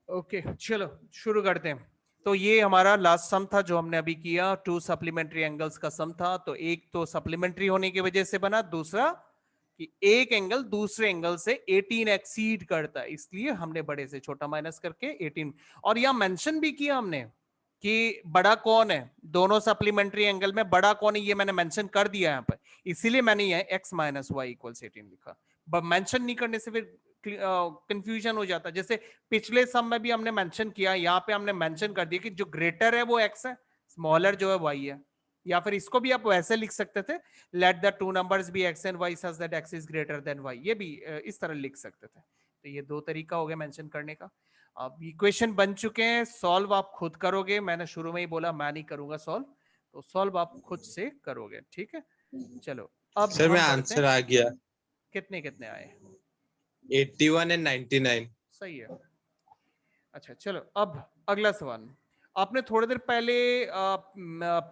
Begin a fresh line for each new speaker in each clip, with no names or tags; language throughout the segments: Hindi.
ओके चलो शुरू करते हैं। तो ये हमारा लास्ट सम था जो हमने अभी किया, 2 सप्लीमेंट्री एंगल्स का सम था। तो एक तो सप्लीमेंट्री होने की वजह से बना, दूसरा कि एक एंगल दूसरे एंगल से 18 एक्सीड करता है, इसलिए हमने बड़े से छोटा माइनस करके 18। और यहां मेंशन भी किया हमने कि बड़ा कौन है, दोनों सप्लीमेंट्री एंगल में बड़ा कौन है ये मैंने मेंशन कर दिया यहां पर, इसीलिए मैंने ये x माइनस वाई इक्वल 18 लिखा। मेंशन नहीं करने से फिर कंफ्यूजन हो जाता है। जैसे पिछले सम में भी हमने मेंशन किया, यहाँ पे हमने मेंशन कर दिया कि जो ग्रेटर है वो x है, स्मॉलर जो है y है। या फिर इसको भी आप वैसे लिख सकते थे, let the two numbers be x and y such that x is greater than y, ये भी इस तरह लिख सकते थे। तो ये दो तरीका हो गया मेंशन करने का। अब इक्वेशन बन चुके हैं, सॉल्व आप खुद करोगे, मैंने शुरू में ही बोला मैं नहीं करूंगा सॉल्व, तो सॉल्व आप खुद से करोगे, ठीक है। चलो अब
सर मैं
हम बढ़ते
आंसर
हैं।
आ गया,
कितने कितने आए?
81 एंड 99।
सही है। अच्छा चलो अब अगला सवाल। आपने थोड़ी देर पहले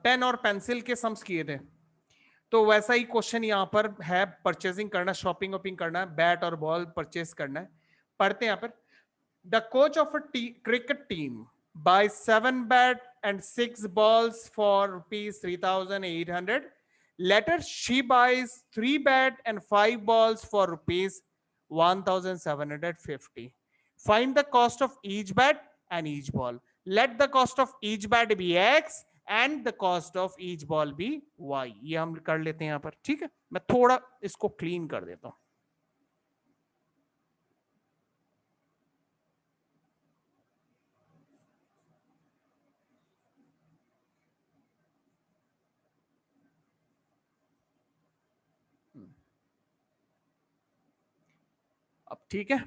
पेन और पेंसिल के सम्स किए थे, तो वैसा ही क्वेश्चन यहाँ पर है। परचेजिंग करना, शॉपिंग वॉपिंग करना है, बैट और बॉल परचेज करना है। पढ़ते हैं यहाँ पर, the coach of a cricket team buy 7 bat and 6 balls for ₹3,800. Later she buys 3 bat and 5 balls for ₹1,750. Find the cost of each bat and each ball. Let the cost of each bat be X and the cost of each ball be Y. ये हम कर लेते हैं यहाँ पर, ठीक है। मैं थोड़ा इसको क्लीन कर देता हूं। अब ठीक है।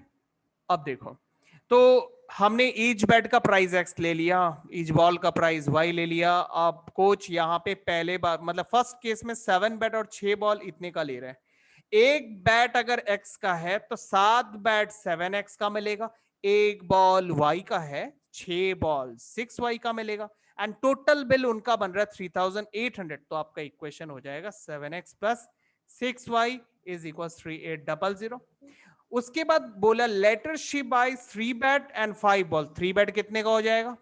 अब देखो, तो हमने ईच बैट का प्राइस एक्स ले लिया, ईच बॉल का प्राइस वाई ले लिया। अब कोच यहाँ पे पहले बार मतलब फर्स्ट केस में 7 बैट और 6 बॉल इतने का ले रहे हैं। एक बैट अगर एक्स का है तो 7 बैट 7x का मिलेगा, एक बॉल वाई का है 6 बॉल 6y का मिलेगा, एंड टोटल बिल उनका बन रहा है 3,800। तो आपका इक्वेशन हो जाएगा 7x plus 6y is equal 3,800। उसके बाद बोला later she buy 3 bat and 5 ball. 3 bat कितने का हो जाएगा?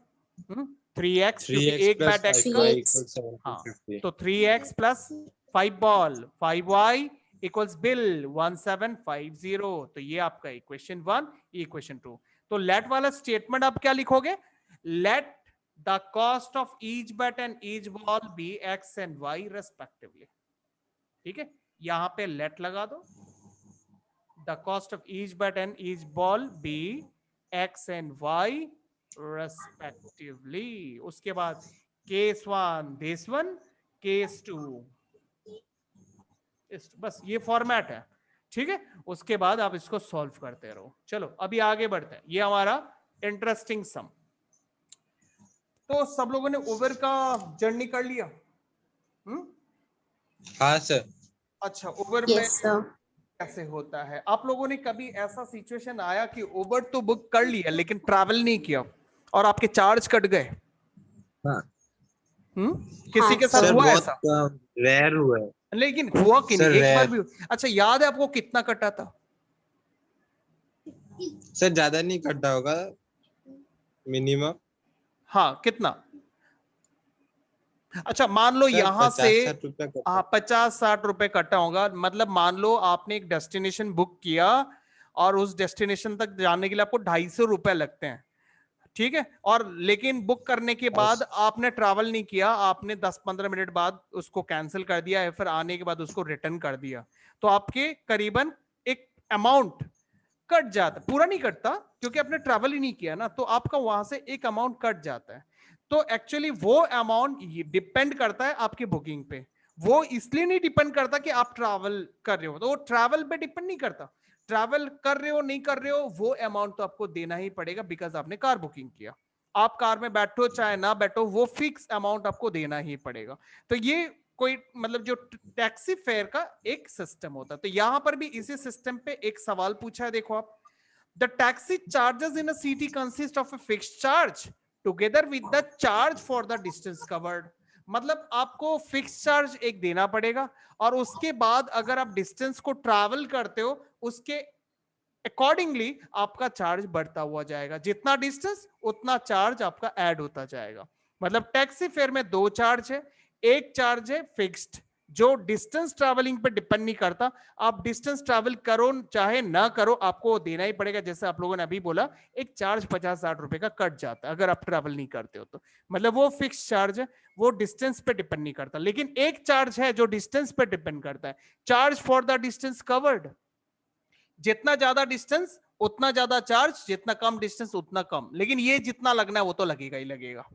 3x, क्योंकि
3x
एक
प्लस
बैट एक्स का।
5y
3x.
इक्वल
हाँ,
750।
तो 3x plus 5 ball 5y equals bill 1750। तो ये आपका इक्वेशन 1, इक्वेशन 2। तो लेट वाला स्टेटमेंट आप क्या लिखोगे? Let the cost of each bat and each ball be x and y respectively. ठीक है, यहां पे लेट लगा दो। The cost of each bat and each ball be x and y respectively. उसके बाद केस 1 this one, केस 2, बस ये फॉर्मेट है, ठीक है। उसके बाद आप इसको सॉल्व करते रहो। चलो अभी आगे बढ़ते हैं, ये हमारा इंटरेस्टिंग सम। तो सब लोगों ने ओवर का जर्नी कर लिया?
हाँ सर।
अच्छा, ओवर में
Yes, sir.
कैसे होता है? आप लोगों ने कभी ऐसा सिचुएशन आया कि ओवर तो बुक कर लिया लेकिन ट्रैवल नहीं किया और आपके चार्ज कट गए?
हाँ
किसी
हाँ,
के साथ
sir.
सर,
हुआ
बहुत
ऐसा?
रेयर हुआ है
लेकिन हुआ कि नहीं
सर,
एक बार
रेयर।
भी? अच्छा, याद है आपको कितना कटा था?
सर ज्यादा नहीं कटा होगा, मिनिमम।
हाँ, कितना? अच्छा, मान लो
सर
यहां से
50-60 रुपया कटा।
50-60 रुपए कटा होगा। मतलब मान लो आपने एक डेस्टिनेशन बुक किया और उस डेस्टिनेशन तक जाने के लिए आपको 250 रुपए लगते हैं, ठीक है। और लेकिन बुक करने के बाद आपने ट्रैवल नहीं किया, आपने 10-15 मिनट बाद उसको कैंसिल कर दिया या फिर आने के बाद उसको रिटर्न कर दिया, तो आपके करीबन एक अमाउंट कट जाता। पूरा नहीं कटता क्योंकि आपने ट्रैवल ही नहीं किया ना, तो आपका वहां से एक अमाउंट कट जाता है। तो एक्चुअली वो अमाउंट डिपेंड करता है आपकी बुकिंग पे। वो इसलिए नहीं डिपेंड करता कि आप ट्रैवल कर रहे हो, तो वो ट्रैवल पे डिपेंड नहीं करता। ट्रैवल कर रहे हो नहीं कर रहे हो, वो अमाउंट तो आपको देना ही पड़ेगा बिकॉज आपने कार बुकिंग किया। आप कार में बैठो चाहे ना बैठो, वो फिक्स अमाउंट आपको देना ही पड़ेगा। तो ये कोई मतलब जो टैक्सी फेयर का एक सिस्टम होता है। तो यहां पर भी इसी सिस्टम पे एक सवाल पूछा है, देखो आप। The taxi charges in a city consist of a fixed charge together with the charge for the distance covered. मतलब आपको फिक्स चार्ज एक देना पड़ेगा और उसके बाद अगर आप डिस्टेंस को ट्रैवल करते हो उसके अकॉर्डिंगली आपका चार्ज बढ़ता हुआ जाएगा, जितना डिस्टेंस उतना चार्ज आपका ऐड होता जाएगा। मतलब टैक्सी फेयर में दो चार्ज है, एक चार्ज है फिक्स्ड जो डिस्टेंस ट्रैवलिंग पे डिपेंड नहीं करता, आप डिस्टेंस ट्रैवल करो चाहे ना करो आपको वो देना ही पड़ेगा। जैसे आप लोगों ने अभी बोला एक चार्ज 50-60 रुपए का कट जाता है अगर आप ट्रैवल नहीं करते हो तो, मतलब वो फिक्स चार्ज है, वो डिस्टेंस पे डिपेंड नहीं करता। लेकिन एक चार्ज है जो डिस्टेंस पे डिपेंड करता है, charge for the distance covered. जितना ज्यादा डिस्टेंस उतना ज्यादा चार्ज, जितना कम डिस्टेंस उतना कम, लेकिन ये जितना लगना है वो तो लगेगा ही लगेगा।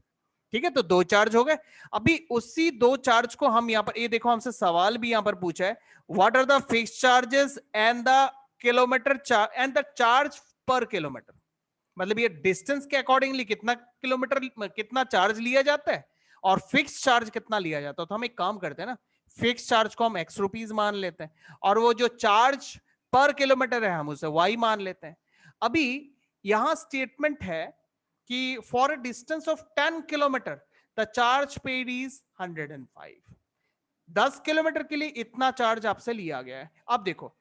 ठीक है, तो दो चार्ज हो गए। अभी उसी दो चार्ज को हम यहां पर, ये देखो हमसे सवाल भी यहां पर पूछा है, what are the fixed charges and the kilometre charge and the charge per kilometre. मतलब ये डिस्टेंस के अकॉर्डिंगली कितना किलोमीटर कितना चार्ज लिया जाता है और फिक्स चार्ज कितना लिया जाता है। तो हम एक काम करते हैं ना, फिक्स चार्ज को हम एक्स रुपीज मान लेते हैं और वो जो चार्ज पर किलोमीटर है हम उसे वाई मान लेते हैं। अभी यहां स्टेटमेंट है कि for a distance of 10 kilometre the charge paid is 105। 10 kilometre के लिए इतना चार्ज आपसे लिया गया है। अब देखो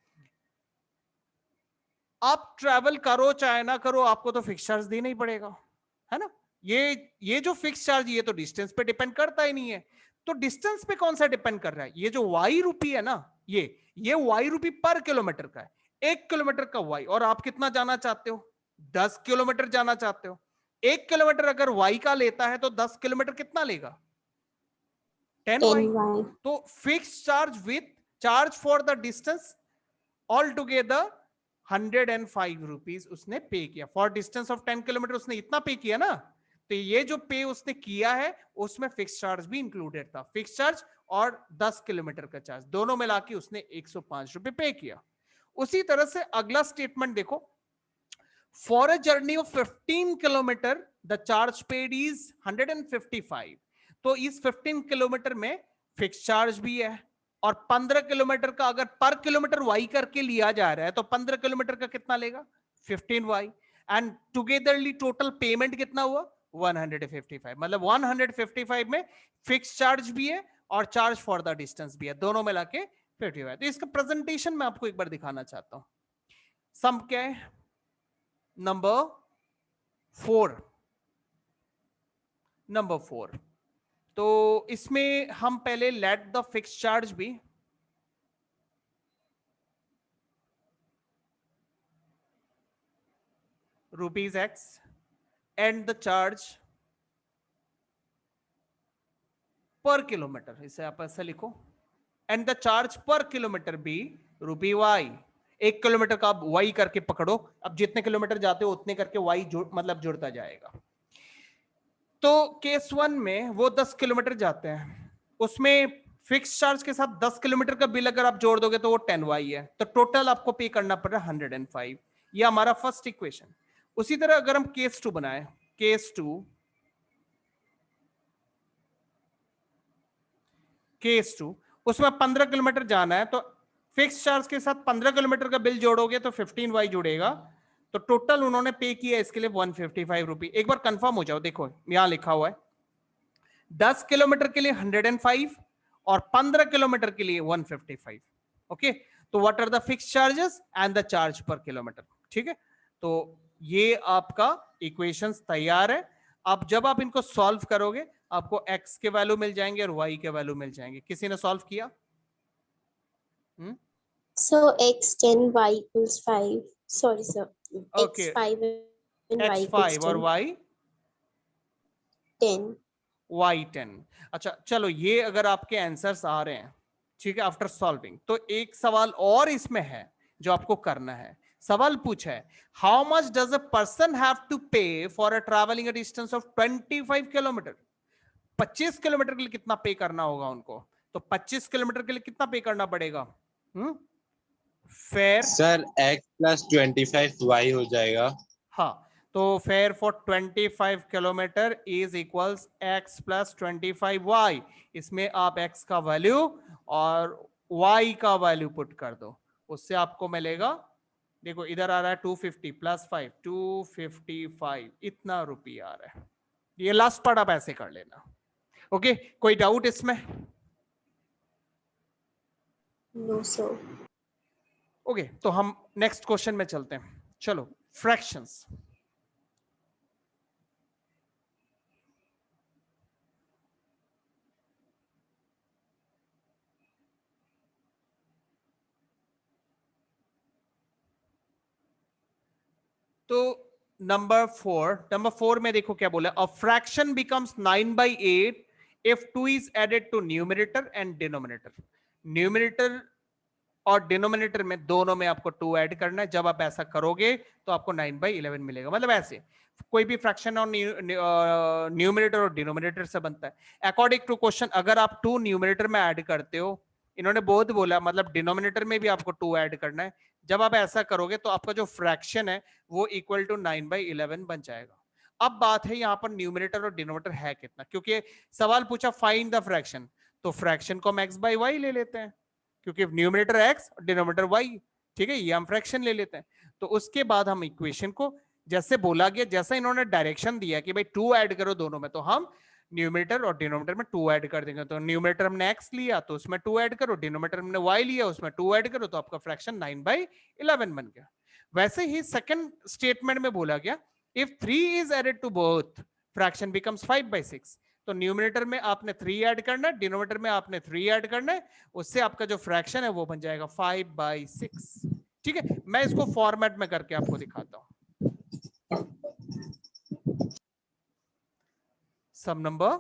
आप ट्रैवल करो चाहे ना करो आपको तो फिक्स चार्ज देना ही पड़ेगा, है ना। ये जो फिक्स चार्ज ये तो डिस्टेंस पे डिपेंड करता ही नहीं है। तो डिस्टेंस पे कौन सा डिपेंड कर रहा है, ये जो वाई रुपी है ना, ये वाई रुपी पर किलोमीटर का है, 1 किलोमीटर का वाई। और आप कितना जाना चाहते हो, 10 किलोमीटर जाना चाहते हो। 1 किलोमीटर अगर वाई का लेता है तो 10 किलोमीटर कितना लेगा, 10 वाई। तो fix charge with charge for the distance all together 105 rupees उसने पे किया फॉर डिस्टेंस ऑफ 10 किलोमीटर। उसने इतना पे किया ना, तो ये जो पे उसने किया है उसमें फिक्स चार्ज भी इंक्लूडेड था, फिक्स चार्ज और 10 किलोमीटर का चार्ज दोनों मिला के उसने 105 रुपए पे किया। उसी तरह से अगला स्टेटमेंट देखो, for a journey of 15 kilometre the charge paid is 155। तो इस 15 किलोमीटर में फिक्स चार्ज भी है और 15 किलोमीटर का अगर पर किलोमीटर वाई करके लिया जा रहा है तो 15 किलोमीटर का कितना लेगा 15 y, and togetherly total payment कितना हुआ 155। मतलब 155 में फिक्स चार्ज भी है और चार्ज फॉर द डिस्टेंस भी है, दोनों मिला के 55। तो इसका प्रेजेंटेशन मैं आपको एक बार दिखाना चाहता हूं। सम क्या है, नंबर 4। तो इसमें हम पहले लेट द फिक्स चार्ज भी rupees x and the charge per kilometre, इसे आप ऐसे लिखो, and the charge per kilometre B rupee Y. 1 kilometre का आप वाई करके पकड़ो, अब जितने किलोमीटर जाते हो उतने करके वाई मतलब जुड़ता जाएगा। तो केस 1 में वो 10 किलोमीटर जाते हैं, उसमें फिक्स चार्ज के साथ 10 किलोमीटर का बिल अगर आप जोड़ दोगे तो वो 10 वाई है, तो टोटल आपको पे करना पड़ रहा है 105। ये हमारा फर्स्ट इक्वेशन। उसी तरह अगर हम केस 2 बनाए, केस 2 उसमें 15 किलोमीटर जाना है, तो फिक्स चार्ज के साथ 15 किलोमीटर का बिल जोड़ोगे तो 15 वाई जुड़ेगा, तो टोटल उन्होंने पे किया इसके लिए 155 रुपी। एक बार कंफर्म हो जाओ, देखो यहां लिखा हुआ है 10 किलोमीटर के लिए 105 और 15 किलोमीटर के लिए 155। ओके, तो what are the fix charges and the charge per kilometre. ठीक है, तो ये आपका इक्वेशंस तैयार है। अब जब आप इनको सॉल्व करोगे आपको x के वैल्यू मिल जाएंगे और y के वैल्यू मिल जाएंगे। किसी ने सॉल्व किया?
So x 10 y equals 5. Sorry sir.
Okay.
X 5 and y
x
equals
5 और
10.
y
10.
y 10। अच्छा चलो, ये अगर आपके आंसर्स आ रहे हैं ठीक है आफ्टर सॉल्विंग, तो एक सवाल और इसमें है जो आपको करना है। सवाल पूछा है how much does a person have to pay for a travelling a distance of 25 kilometre. 25 kilometre के लिए कितना पे करना होगा उनको, तो 25 किलोमीटर के लिए कितना पे करना पड़ेगा? Fair
sir x plus 25 y हो जाएगा।
हाँ, तो fair for 25 kilometre is equals x plus 25y। इसमें आप x का वैल्यू और y का वैल्यू पुट कर दो, उससे आपको मिलेगा, देखो इधर आ रहा है 250 प्लस 5 255, इतना रुपये आ रहा है। ये लास्ट पार्ट आप ऐसे कर लेना। ओके, कोई डाउट इसमें?
No sir.
ओके, तो हम नेक्स्ट क्वेश्चन में चलते हैं। चलो फ्रैक्शंस, तो नंबर फोर में देखो क्या बोला, a fraction becomes 9/8 if 2 is added to numerator and denominator. Numerator और डिनोमिनेटर में दोनों में आपको 2 ऐड करना है। जब आप ऐसा करोगे तो आपको 9/11 मिलेगा। मतलब ऐसे कोई भी फ्रैक्शन और न्यूमरेटर और डिनोमिनेटर से बनता है। अकॉर्डिंग टू क्वेश्चन, अगर आप 2 न्यूमरेटर में ऐड करते हो, इन्होंने बहुत बोला, मतलब डिनोमिनेटर में भी आपको 2 ऐड करना है। जब आप ऐसा करोगे तो आपका जो फ्रैक्शन है वो इक्वल टू 9/11 बन जाएगा। अब बात है यहाँ पर न्यूमरेटर और डिनोमिनेटर है कितना, क्योंकि सवाल पूछा फाइंड द फ्रैक्शन, तो फ्रैक्शन को हम x/y ले लेते हैं, क्योंकि न्यूमरेटर x और डिनोमिनेटर y, ठीक है, ये हम फ्रैक्शन ले लेते हैं। तो उसके बाद हम इक्वेशन को जैसे बोला गया, जैसा इन्होंने डायरेक्शन दिया कि भाई 2 ऐड करो दोनों में, तो हम न्यूमरेटर और डिनोमिनेटर में 2 ऐड कर देंगे। तो न्यूमरेटर हमने x लिया तो उसमें 2 ऐड करो, डिनोमिनेटर हमने y लिया उसमें 2 ऐड करो, तो आपका फ्रैक्शन 9/11 बन गया। वैसे ही सेकंड स्टेटमेंट में बोला गया, if 3 is added to both fraction becomes 5/6। तो न्यूमरेटर में आपने 3 ऐड करना है, डिनोमिनेटर में आपने 3 ऐड करना है, उससे आपका जो फ्रैक्शन है वो बन जाएगा 5/6। ठीक है, मैं इसको फॉर्मेट में करके आपको दिखाता हूं। सम नंबर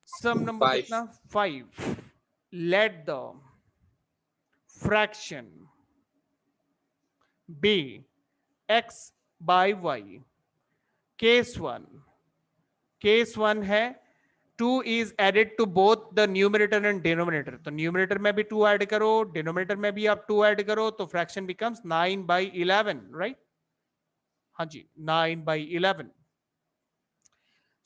कितना, 5। Let the fraction be x/y। Case one है 2 is added to both the numerator and denominator। तो न्यूमरेटर में भी 2 ऐड करो, डिनोमिनेटर में भी आप 2 ऐड करो, तो फ्रैक्शन बिकम्स 9/11, राइट? हाँ जी, 9/11।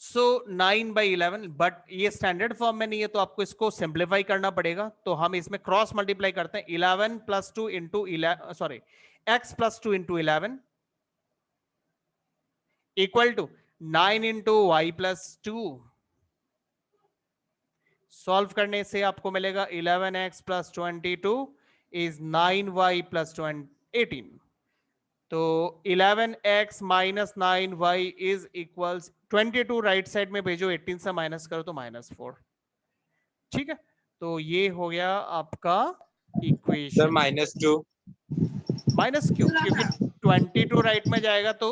सो 9/11, बट ये स्टैंडर्ड फॉर्म में नहीं है, तो आपको इसको सिंप्लीफाई करना पड़ेगा। तो हम इसमें क्रॉस मल्टीप्लाई करते हैं, 11 + 2 into x + 2 into 11 equal to 9 into y + 2। Solve करने से आपको मिलेगा 11x + 22 इज 9y + 18। तो 11x - 9y is equals 22, right side में भेजो, 18 से माइनस करो तो -4। ठीक है, तो ये हो गया आपका इक्वेशन।
-2
माइनस क्यों? क्योंकि 22 राइट में जाएगा तो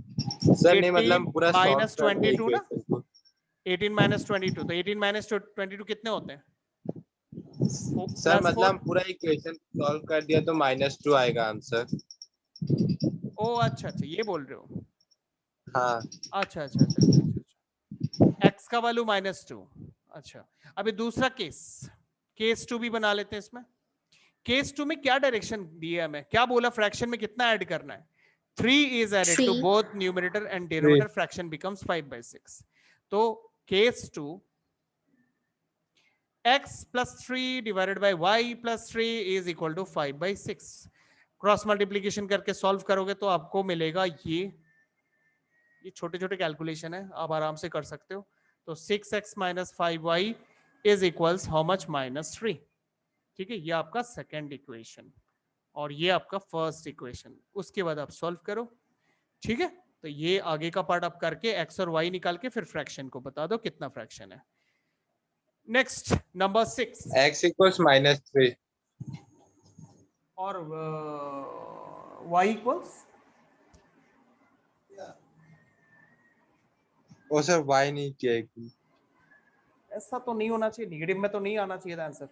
सर नहीं, मतलब पूरा सॉल्व
-22
कर दिया
ना,
इक्वेशन को।
18 - 22, तो 18 - 22 कितने होते हैं?
सर मतलब पूरा इक्वेशन सॉल्व कर दिया तो -2 आएगा आंसर।
ओ अच्छा, ये बोल रहे हो।
हाँ
अच्छा, x का वैल्यू -2। अच्छा, अभी दूसरा केस 2 भी बना लेते हैं। इसमें केस 2 में क्या डायरेक्शन दिया हमें, क्या बोला, फ्रैक्शन में कितना ऐड करना है? 3 is added to
3.
both numerator and denominator, fraction becomes 5/6। तो case 2, x + 3 divided by y + 3 is equal to 5/6। Cross multiplication करके सॉल्व करोगे तो आपको मिलेगा ये छोटे छोटे कैलकुलेशन है, आप आराम से कर सकते हो। तो 6x - 5y is equals how much? -3। ठीक है, ये आपका सेकेंड इक्वेशन और ये आपका फर्स्ट इक्वेशन। उसके बाद आप सॉल्व करो। ठीक है, तो ये आगे का पार्ट आप करके x और y निकाल के फिर फ्रैक्शन को बता दो कितना फ्रैक्शन है। नेक्स्ट नंबर 6,
x = -3
और y इक्वल्स,
वो सर y नहीं किया है।
ऐसा तो नहीं होना चाहिए, निगेटिव में तो नहीं आना चाहिए था आंसर।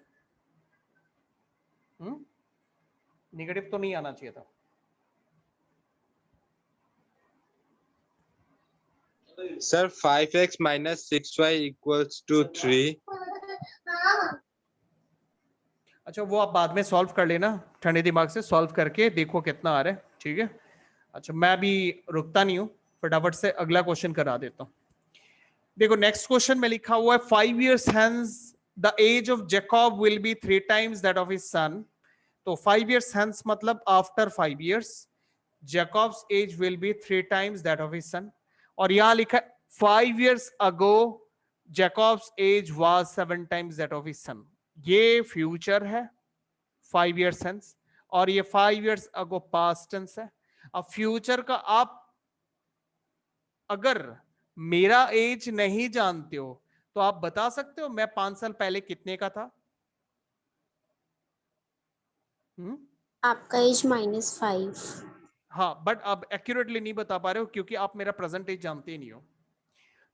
निगेटिव तो नहीं आना चाहिए था।
Sir 5x - 6y = 3।
अच्छा, वो आप बाद में सॉल्व कर लेना, ठंडे दिमाग से सॉल्व करके देखो कितना आ रहा है। ठीक है, अच्छा मैं भी रुकता नहीं हूं, फटाफट से अगला क्वेश्चन करा देता हूं। देखो नेक्स्ट क्वेश्चन में लिखा हुआ है 5 years hence the age of Jacob will be 3 times that of his son। तो 5 years hence मतलब after 5 years Jacob's age will be 3 times that of his son। और यहां लिखा 5 years ago Jacob's age was 7 times that of his son। ये फ्यूचर है, 5 years hence, और ये 5 years ago past tense है। अब फ्यूचर का आप अगर मेरा एज नहीं जानते हो तो आप बता सकते हो मैं 5 साल पहले कितने का था?
आपका एज -5।
हाँ, बट आप एक्यूरेटली नहीं बता पा रहे हो क्योंकि आप मेरा प्रेजेंट एज जानते ही नहीं हो।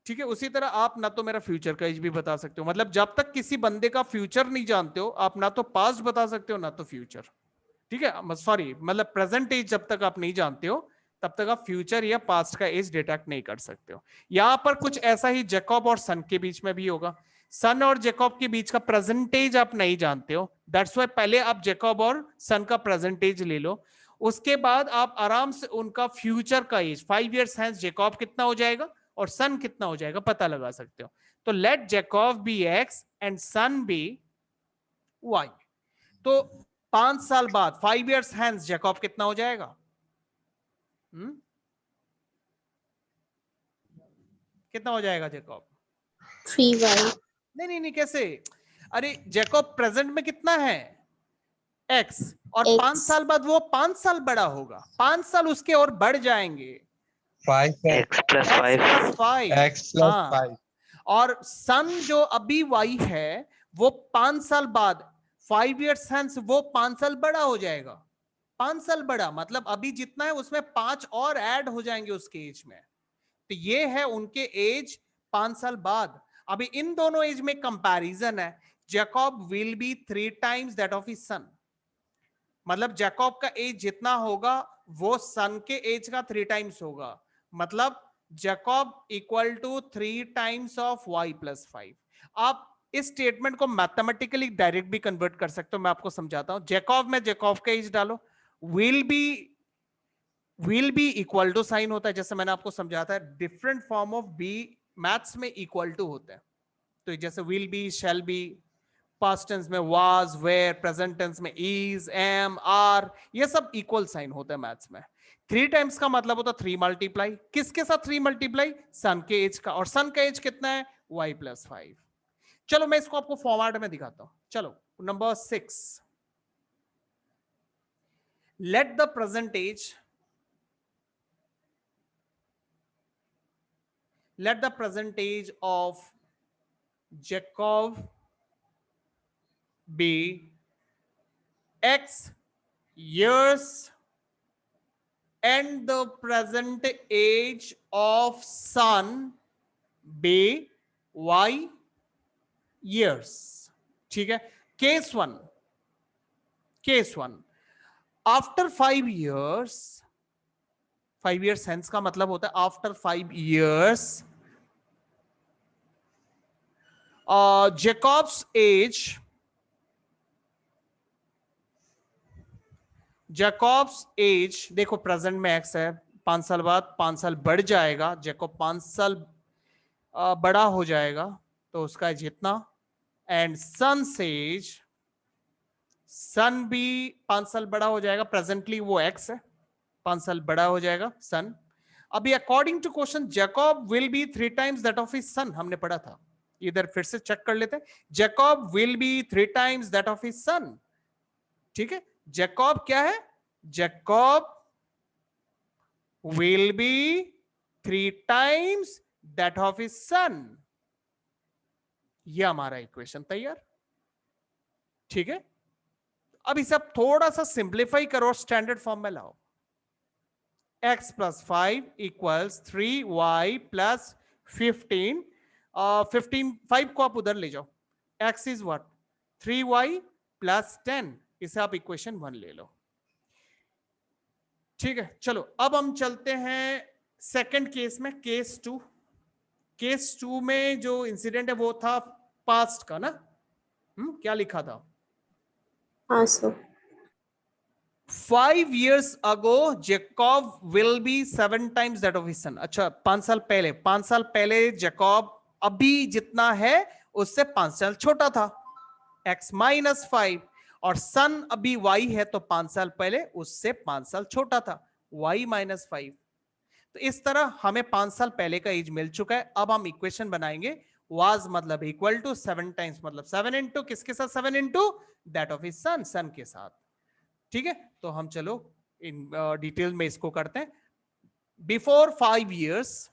ठीक है, उसी तरह आप ना तो मेरा फ्यूचर का एज भी बता सकते हो, मतलब जब तक किसी बंदे का फ्यूचर नहीं जानते हो आप ना तो पास्ट बता सकते हो ना तो फ्यूचर। ठीक है, सॉरी, मतलब प्रेजेंट एज जब तक आप नहीं जानते हो तब तक आप फ्यूचर या पास्ट का एज डिटेक्ट नहीं कर सकते हो। यहां पर कुछ ऐसा ही जैकब और सन के बीच में भी होगा। सन और जैकब के बीच का प्रेजेंटेज आप नहीं जानते हो, दैट्स वाई पहले आप जैकब और सन का प्रेजेंटेज ले लो, उसके बाद आप आराम से उनका फ्यूचर का एज 5 years हैंस जैकब कितना हो जाएगा और सन कितना हो जाएगा पता लगा सकते हो। तो let Jacob be x and son be y. तो 5 साल बाद 5 years हैंस जैकब कितना हो जाएगा? कितना हो जाएगा जैकब?
3y।
नहीं नहीं कैसे? अरे जैकब प्रेजेंट में कितना है? x, और
X।
5 साल बाद वो 5 साल बड़ा होगा, 5 साल उसके और बढ़ जाएंगे।
5
x plus
x
5
plus 5।
x plus 5
और सन जो अभी y है वो 5 साल बाद 5 years hence वो 5 साल बड़ा हो जाएगा। 5 साल बड़ा मतलब अभी जितना है उसमें 5 और ऐड हो जाएंगे उसके एज में। तो ये है उनके एज 5 साल बाद। अभी इन दोनों एज में कंपैरिजन है। Jacob will be 3 times that of his सन, मतलब जैकब का एज जितना होगा वो सन के एज का 3 times होगा, मतलब Jacob equal to 3 times of y plus 5। आप इस स्टेटमेंट को मैथमेटिकली डायरेक्ट भी कन्वर्ट कर सकते हो, मैं आपको समझाता हूं। जैकब में जैकब का एज डालो, will be equal to sign होता है, जैसे मैंने आपको समझाता है different form of be maths में इक्वल टू होता है। तो जैसे will be, shall be, past tense में वाज, वेयर, प्रेजेंट टेंस में इज, एम, आर, ये सब इक्वल साइन होता है मैथ्स में। 3 times का मतलब होता है 3 मल्टीप्लाई, किसके साथ 3 मल्टीप्लाई? सन के एज का, और सन का एज कितना है? y plus 5। चलो मैं इसको आपको फॉर्मेट में दिखाता हूं। चलो number 6, let the present age, let the present age of Jacob be x years and the present age of son be y years। ठीक है, case one, after 5 years, 5 years hence का मतलब होता है आफ्टर 5 years जैकब्स एज देखो प्रेजेंट में x है, 5 साल बाद 5 साल बढ़ जाएगा, जैकब 5 साल बड़ा हो जाएगा तो उसका एज इतना, एंड सन एज, सन भी 5 साल बड़ा हो जाएगा, प्रेजेंटली वो x है, 5 साल बड़ा हो जाएगा सन। अभी according to question Jacob will be 3 times that of his son, हमने पढ़ा था, इधर फिर से चेक कर लेते हैं। Jacob will be 3 times that of his सन। ठीक है, जैकब क्या है? Jacob will be 3 times that of his सन। यह हमारा इक्वेशन तैयार। ठीक है, अब इसे आप थोड़ा सा सिंप्लीफाई करो, स्टैंडर्ड फॉर्म में लाओ। x plus 5 equals 3y plus 15, 5 को आप उधर ले जाओ, x is what? 3y plus 10, इसे आप इक्वेशन 1 ले लो। ठीक है, चलो अब हम चलते हैं सेकंड केस में, केस 2। केस 2 में जो इंसिडेंट है वो था पास्ट का ना, क्या लिखा था?
हाँ sir.
5 years ago Jacob will be 7 times that of his son। अच्छा 5 साल पहले जैकब अभी जितना है उससे 5 साल छोटा था, x माइनस 5, और सन अभी y है तो 5 साल पहले उससे 5 साल छोटा था, y माइनस 5। तो इस तरह हमें 5 साल पहले का एज मिल चुका है। अब हम इक्वेशन बनाएंगे was मतलब इक्वल टू 7 टाइम्स मतलब 7 इंटू किसके साथ 7 into that of his son, son के साथ। ठीक है, तो हम चलो इन डिटेल में इसको करते हैं। Before 5 years,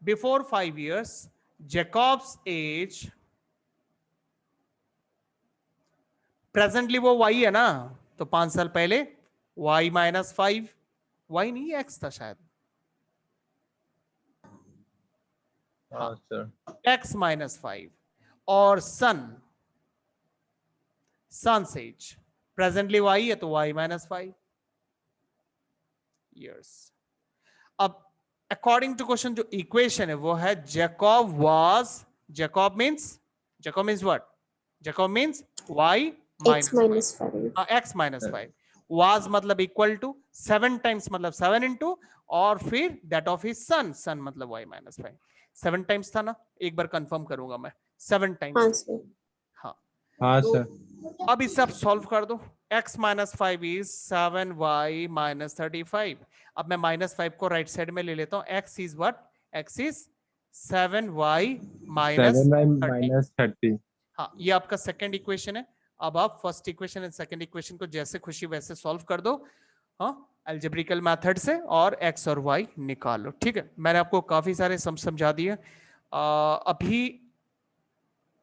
before 5 years, Jacob's age, presently वो y है ना, तो 5 साल पहले y माइनस 5, y नहीं x था शायद,
हाँ सर,
x माइनस 5, और सन एज प्रेजेंटली y है तो y माइनस 5 years। अब अकॉर्डिंग टू क्वेश्चन जो इक्वेशन है वो है Jacob means what? Jacob means y
X minus 5.
x minus 5, was मतलब इक्वल टू 7 टाइम्स मतलब 7 इंटू, और फिर दैट ऑफ हिज सन मतलब y माइनस 5। 7 टाइम्स था ना, एक बार कंफर्म करूंगा मैं, 7
हाँ
टाइम्स।
सर।
हाँ,
हाँ
तो
सर,
अब इसे आप सॉल्व कर दो। x minus 5 is 7y minus 35। अब मैं माइनस 5 को राइट साइड में ले लेता हूँ। x is what? x is 7y minus
7y
30।
minus 30।
हाँ, ये आपका सेकंड इक्वेशन है। अब आप first equation and second equation को जैसे खुशी वैसे सॉल्व कर दो, हाँ, अलजेब्रिकल मेथड से, और x और y निकाल लो। ठीक है, मैंने आपको काफी सारे सम समझा दिए। अभी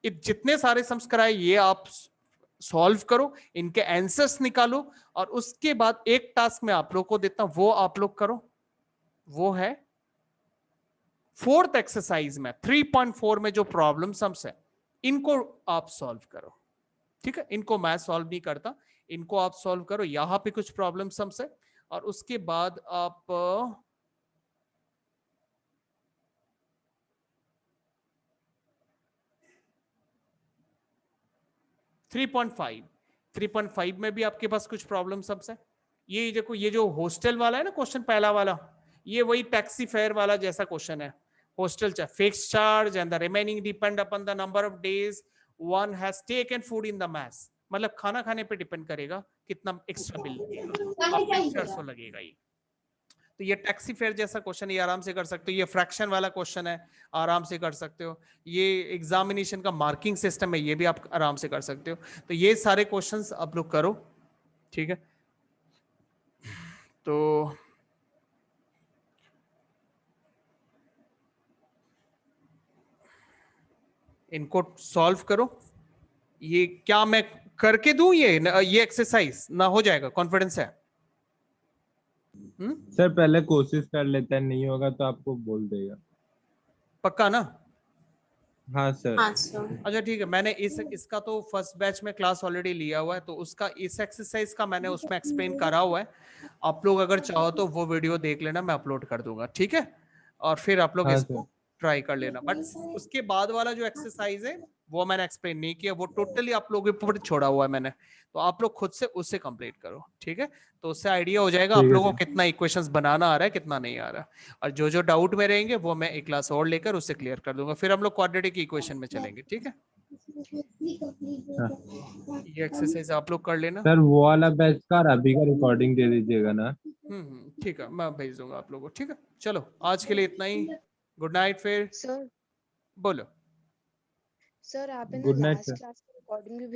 जितने सारे सम्स कराए ये आप सॉल्व करो, इनके आंसर्स निकालो, और उसके बाद एक टास्क मैं आप लोग को देता हूं, वो आप लोग करो। वो है फोर्थ एक्सरसाइज में 3.4 में जो प्रॉब्लम सम्स है, इनको आप सॉल्व करो। ठीक है, इनको मैं सॉल्व नहीं करता, इनको आप सॉल्व करो। यहां पे कुछ प्रॉब्लम सम्स है, और उसके बाद आप 3.5 में भी आपके पास कुछ प्रॉब्लम सम्स है। ये देखो, ये जो हॉस्टल वाला है ना क्वेश्चन, पहला वाला, ये वही टैक्सी फेयर वाला जैसा क्वेश्चन है। Hostel fix charge and the remaining depend upon the number of days one has taken food in the mess, मतलब खाना खाने पे डिपेंड करेगा कितना एक्स्ट्रा बिल लगेगा, आपको 400 लगेगा। ये तो ये टैक्सी फेयर जैसा क्वेश्चन, ये आराम से कर सकते हो। ये फ्रैक्शन वाला क्वेश्चन है, आराम से कर सकते हो। ये एग्जामिनेशन का मार्किंग सिस्टम है, ये भी आप आराम से कर सकते हो। तो ये सारे क्वेश्चंस आप लोग करो। ठीक है, तो इनको सॉल्व करो। ये क्या मैं करके दूं? ये एक्सरसाइज ना हो जाएगा? कॉन्फिडेंस है?
सर पहले कोशिश कर लेते हैं, नहीं होगा तो आपको बोल देगा।
पक्का ना?
हाँ सर।
हाँ सर।
अच्छा ठीक है, मैंने इसका तो फर्स्ट बैच में क्लास ऑलरेडी लिया हुआ है, तो उसका इस एक्सरसाइज का मैंने उसमें एक्सप्लेन करा हुआ है। आप लोग अगर चाहो तो वो वीडियो देख लेना, मैं अपलोड कर दूंगा। ठीक है, और फिर आप लोग
हाँ
इसको
सर।
ट्राई कर लेना। बट उसके बाद वाला जो एक्सरसाइज है वो मैंने एक्सप्लेन नहीं किया, वो टोटली आप लोगों के ऊपर छोड़ा हुआ है मैंने, तो आप लोग खुद से उससे कंप्लीट करो। ठीक है, तो उससे आइडिया हो जाएगा आप
ठीक है
लोगों को
सर।
कितना इक्वेशंस बनाना आ रहा है, कितना नहीं आ रहा। और जो जो डाउट में रहेंगे वो मैं एक क्लास और लेकर उससे क्लियर कर दूंगा, फिर हम लोग क्वाड्रेटिक इक्वेशन में चलेंगे। ठीक है,
हाँ।
ये एक्सरसाइज आप लोग कर लेना।
सर वो वाला बैच का और अभी का रिकॉर्डिंग दे दीजिएगा ना।
ठीक है, मैं भेज दूंगा आप लोगों को। ठीक है, चलो आज के लिए इतना ही। Good night. फिर
सर
बोलो।
सर आपने ना
good night
last
sir.
Class की रिकॉर्डिंग भी